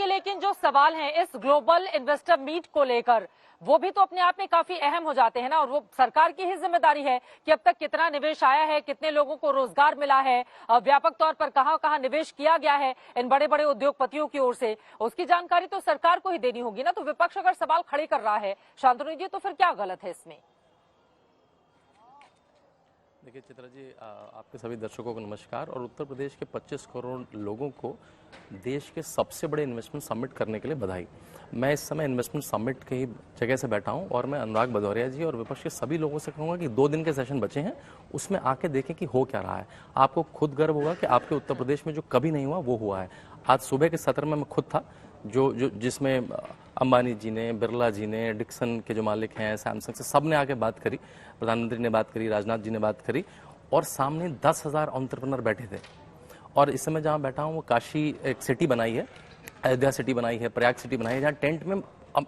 के लेकिन जो सवाल हैं इस ग्लोबल इन्वेस्टर मीट को लेकर, वो भी तो अपने आप में काफी अहम हो जाते हैं ना। और वो सरकार की ही जिम्मेदारी है कि अब तक कितना निवेश आया है, कितने लोगों को रोजगार मिला है, व्यापक तौर पर कहां कहां निवेश किया गया है इन बड़े बड़े उद्योगपतियों की ओर से, उसकी जानकारी तो सरकार को ही देनी होगी ना। तो विपक्ष अगर सवाल खड़े कर रहा है शांतनु जी, तो फिर क्या गलत है इसमें? देखिए चित्रा जी, आपके सभी दर्शकों को नमस्कार। और उत्तर प्रदेश के 25 करोड़ लोगों को देश के सबसे बड़े इन्वेस्टमेंट समिट करने के लिए बधाई। मैं इस समय इन्वेस्टमेंट समिट की जगह से बैठा हूं और मैं अनुराग भदौरिया जी और विपक्ष के सभी लोगों से कहूंगा कि 2 दिन के सेशन बचे हैं, उसमें आके देखें कि हो क्या रहा है। आपको खुद गर्व होगा कि आपके उत्तर प्रदेश में जो कभी नहीं हुआ वो हुआ है। आज सुबह के सत्र में मैं खुद था, जिसमें अंबानी जी ने, बिरला जी ने, डिक्सन के जो मालिक हैं, सैमसंग से, सब ने आके बात करी, प्रधानमंत्री ने बात करी, राजनाथ जी ने बात करी, और सामने 10,000 एंटरप्रेन्योर बैठे थे। और इस समय जहाँ बैठा हूँ वो काशी एक सिटी बनाई है, अयोध्या सिटी बनाई है, प्रयाग सिटी बनाई है, जहाँ टेंट में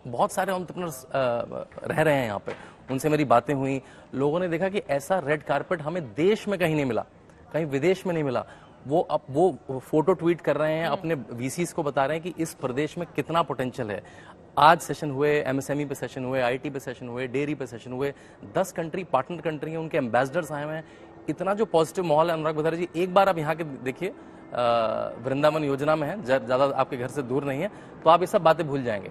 बहुत सारे एंटरप्रेन्योर्स रह रहे हैं। यहाँ पे उनसे मेरी बातें हुई, लोगों ने देखा कि ऐसा रेड कारपेट हमें देश में कहीं नहीं मिला, कहीं विदेश में नहीं मिला। वो फोटो ट्वीट कर रहे हैं, अपने वीसीज को बता रहे हैं कि इस प्रदेश में कितना पोटेंशियल है। आज सेशन हुए, एमएसएमई पे सेशन हुए, आईटी पे सेशन हुए, डेयरी पे सेशन हुए, 10 कंट्री पार्टनर कंट्री हैं, उनके एम्बेसडर्स आए हुए हैं। इतना जो पॉजिटिव माहौल है अनुराग भदौरिया जी, एक बार आप यहाँ के देखिए, वृंदावन योजना में है, ज्यादा आपके घर से दूर नहीं है, तो आप ये सब बातें भूल जाएंगे।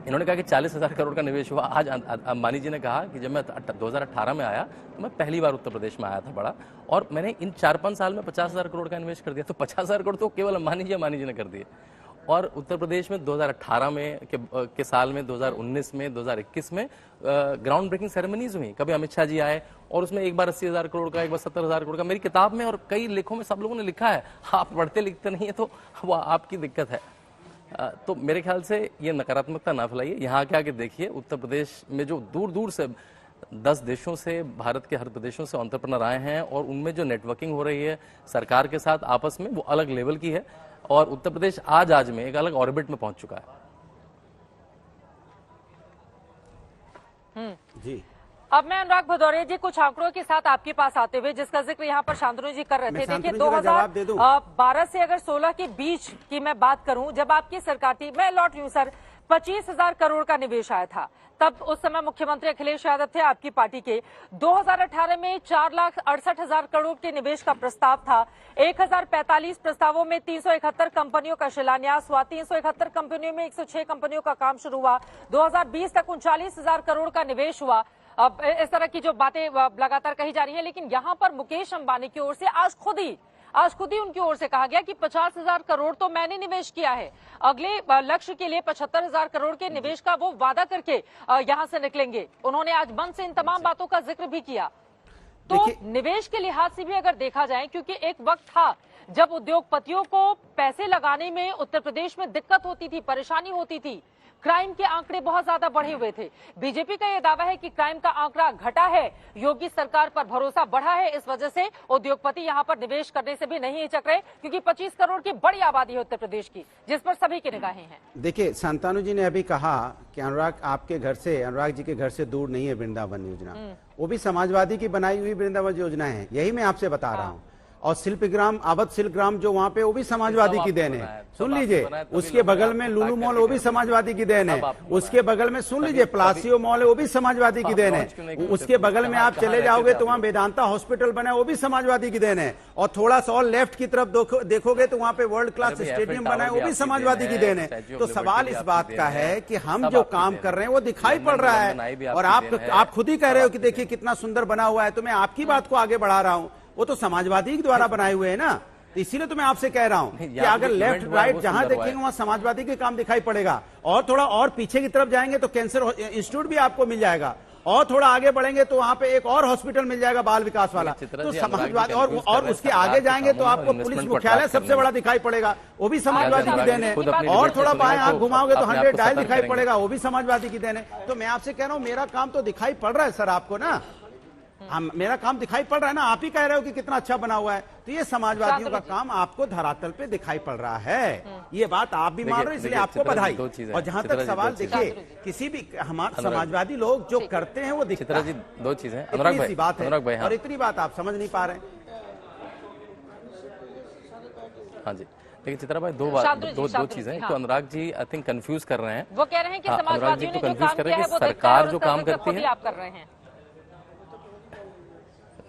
इन्होंने कहा कि 40,000 करोड़ का निवेश हुआ। आज अंबानी जी ने कहा कि जब मैं 2018 में आया तो मैं पहली बार उत्तर प्रदेश में आया था बड़ा, और मैंने इन 4-5 साल में 50,000 करोड़ का निवेश कर दिया। तो 50,000 करोड़ तो केवल अंबानी जी ने कर दिए। और उत्तर प्रदेश में 2018 में के साल में, 2019 में, 2021 में ग्राउंड ब्रेकिंग सेरेमनीज हुई। कभी अमित शाह जी आए और उसमें एक बार 80,000 करोड़ का, एक बार 70,000 करोड़ का, मेरी किताब में और कई लेखों में सब लोगों ने लिखा है। आप पढ़ते लिखते नहीं है तो वो आपकी दिक्कत है। तो मेरे ख्याल से ये नकारात्मकता ना फैलाइए, यहाँ के आके देखिए उत्तर प्रदेश में जो दूर दूर से 10 देशों से, भारत के हर प्रदेशों से एंटरप्रेन्योर आए हैं, और उनमें जो नेटवर्किंग हो रही है सरकार के साथ आपस में, वो अलग लेवल की है। और उत्तर प्रदेश आज में एक अलग ऑर्बिट में पहुंच चुका है। जी, अब मैं अनुराग भदौरिया जी कुछ आंकड़ों के साथ आपके पास आते हुए, जिसका जिक्र यहाँ पर शांतनु जी कर रहे थे। देखिए 2012 से अगर 16 के बीच की मैं बात करूं, जब आपकी सरकार थी, मैं लौट रही हूं सर, 25,000 करोड़ का निवेश आया था। तब उस समय मुख्यमंत्री अखिलेश यादव थे आपकी पार्टी के। 2018 में 4,68,000 करोड़ के निवेश का प्रस्ताव था। 1,045 प्रस्तावों में 371 कंपनियों का शिलान्यास हुआ। 371 कंपनियों में 106 कंपनियों का काम शुरू हुआ। 2020 तक 39,000 करोड़ का निवेश हुआ। अब इस तरह की जो बातें लगातार कही जा रही है, लेकिन यहाँ पर मुकेश अंबानी की ओर से आज खुद ही उनकी ओर से कहा गया कि 50,000 करोड़ तो मैंने निवेश किया है, अगले लक्ष्य के लिए 75,000 करोड़ के निवेश का वो वादा करके यहाँ से निकलेंगे। उन्होंने आज मन से इन तमाम बातों का जिक्र भी किया। तो निवेश के लिहाज से भी अगर देखा जाए, क्योंकि एक वक्त था जब उद्योगपतियों को पैसे लगाने में उत्तर प्रदेश में दिक्कत होती थी, परेशानी होती थी, क्राइम के आंकड़े बहुत ज्यादा बढ़े हुए थे। बीजेपी का यह दावा है कि क्राइम का आंकड़ा घटा है, योगी सरकार पर भरोसा बढ़ा है, इस वजह से उद्योगपति यहां पर निवेश करने से भी नहीं हिचक रहे, क्योंकि 25 करोड़ की बड़ी आबादी है उत्तर प्रदेश की, जिस पर सभी की निगाहें हैं। देखिए, शांतनु जी ने अभी कहा कि अनुराग जी के घर से दूर नहीं है वृंदावन योजना, वो भी समाजवादी की बनाई हुई वृंदावन योजना है। यही मैं आपसे बता रहा हूँ। और शिल्पग्राम, अवध शिल्पग्राम जो वहां पे, वो भी समाजवादी की देन है। सुन लीजिए, उसके बगल में लुलु मॉल, वो भी समाजवादी की देन है। उसके बगल में सुन लीजिए प्लासियो मॉल है, वो भी समाजवादी की देन है। उसके बगल में आप चले जाओगे तो वहाँ वेदांता हॉस्पिटल बना है, वो भी समाजवादी की देन है। और थोड़ा सा और लेफ्ट की तरफ देखोगे तो वहाँ पे वर्ल्ड क्लास स्टेडियम बना है, वो भी समाजवादी की देन है। तो सवाल इस बात का है कि हम जो काम कर रहे हैं वो दिखाई पड़ रहा है, और आप खुद ही कह रहे हो कि देखिए कितना सुंदर बना हुआ है। तो मैं आपकी बात को आगे बढ़ा रहा हूँ, वो तो समाजवादी के द्वारा बनाए हुए हैं ना। तो इसीलिए तो मैं आपसे कह रहा हूं कि अगर लेफ्ट राइट जहां देखेंगे वहां समाजवादी के काम दिखाई पड़ेगा। और थोड़ा और पीछे की तरफ जाएंगे तो कैंसर इंस्टीट्यूट भी आपको मिल जाएगा, और थोड़ा आगे बढ़ेंगे तो वहां पे एक और हॉस्पिटल मिल जाएगा बाल विकास वाला। तो समाजवादी, और उसके आगे जाएंगे तो आपको पुलिस मुख्यालय सबसे बड़ा दिखाई पड़ेगा, वो भी समाजवादी की देन है। और थोड़ा बाएं आप घुमाओगे तो 100 डायल दिखाई पड़ेगा, वो भी समाजवादी की देन है। तो मैं आपसे कह रहा हूं, मेरा काम तो दिखाई पड़ रहा है सर आपको ना, मेरा काम दिखाई पड़ रहा है ना। आप ही कह रहे हो कि कितना अच्छा बना हुआ है, तो ये समाजवादियों का काम आपको धरातल पे दिखाई पड़ रहा है। ये बात आप भी मान रहे हो, इसलिए आपको बधाई। और जहां तक सवाल, देखिए किसी भी हमारे समाजवादी लोग जो करते हैं वो दिखता है। 2 चीजें इतनी बात है, और इतनी बात आप समझ नहीं पा रहे। हाँ जी, लेकिन चित्रा भाई दो चीजें हैं। तो Anurag ji I think confuse कर रहे हैं। वो कह रहे हैं कि हाँ, अनुराग जी समाजवादियों तो ने जो कंफ्यूज काम कर रहे किया हैं है कि वो सरकार जो काम देखकर करती है, आप कर रहे हैं।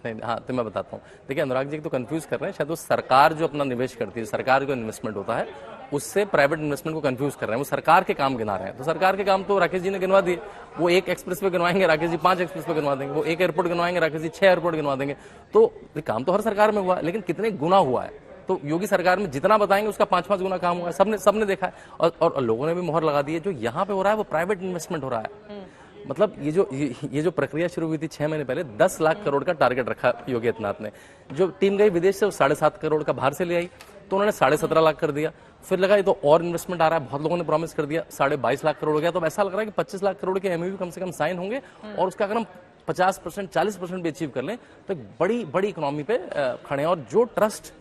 नहीं, हाँ तो मैं बताता हूँ। देखिए अनुराग जी तो कंफ्यूज कर रहे हैं, शायद वो सरकार जो अपना निवेश करती है, सरकार जो इन्वेस्टमेंट होता है उससे प्राइवेट इन्वेस्टमेंट को कंफ्यूज कर रहे हैं। वो सरकार के काम गिना रहे हैं। तो सरकार के काम तो राकेश जी ने गिनवा दिए। वो एक एक्सप्रेस पे गिनवाएंगे, राकेश जी 5 एक्सप्रेस पे गिनवा देंगे। वो एक एयरपोर्ट गिनवाएंगे, राकेश जी 6 एयरपोर्ट गिनवा देंगे। तो ये काम तो हर सरकार में हुआ, लेकिन कितने गुना हुआ है। तो योगी सरकार में जितना बताएंगे उसका 5-5 गुना काम हुआ है। सबने देखा है और लोगों ने भी मोहर लगा दी है। जो यहाँ पे हो रहा है वो प्राइवेट इन्वेस्टमेंट हो रहा है। मतलब ये जो प्रक्रिया शुरू हुई थी 6 महीने पहले, 10 लाख करोड़ का टारगेट रखा योगी आदित्यनाथ ने। जो टीम गई विदेश से वो 7.5 करोड़ का बाहर से ले आई, तो उन्होंने 17.5 लाख कर दिया। फिर लगा ये तो और इन्वेस्टमेंट आ रहा है, बहुत लोगों ने प्रॉमिस कर दिया, 22.5 लाख करोड़ हो गया। तो ऐसा लग रहा है कि 25 लाख करोड़ के एमओयू कम से कम साइन होंगे और उसका अगर हम 50% 40% भी अचीव कर लें तो एक बड़ी इकोनॉमी पे खड़े हैं। और जो ट्रस्ट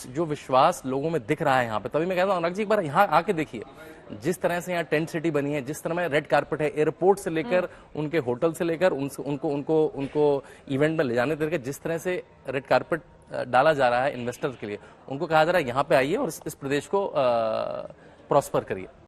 जो विश्वास लोगों में दिख रहा है यहाँ पे, तभी मैं कहता हूँ अनुराग जी एक बार यहाँ आके देखिए जिस तरह से यहाँ टेंट सिटी बनी है, जिस तरह में रेड कारपेट है, एयरपोर्ट से लेकर उनके होटल से लेकर उनको इवेंट में ले जाने तक, जिस तरह से रेड कारपेट डाला जा रहा है इन्वेस्टर्स के लिए, उनको कहा जा रहा है यहाँ पे आइए और इस प्रदेश को प्रॉस्पर करिए।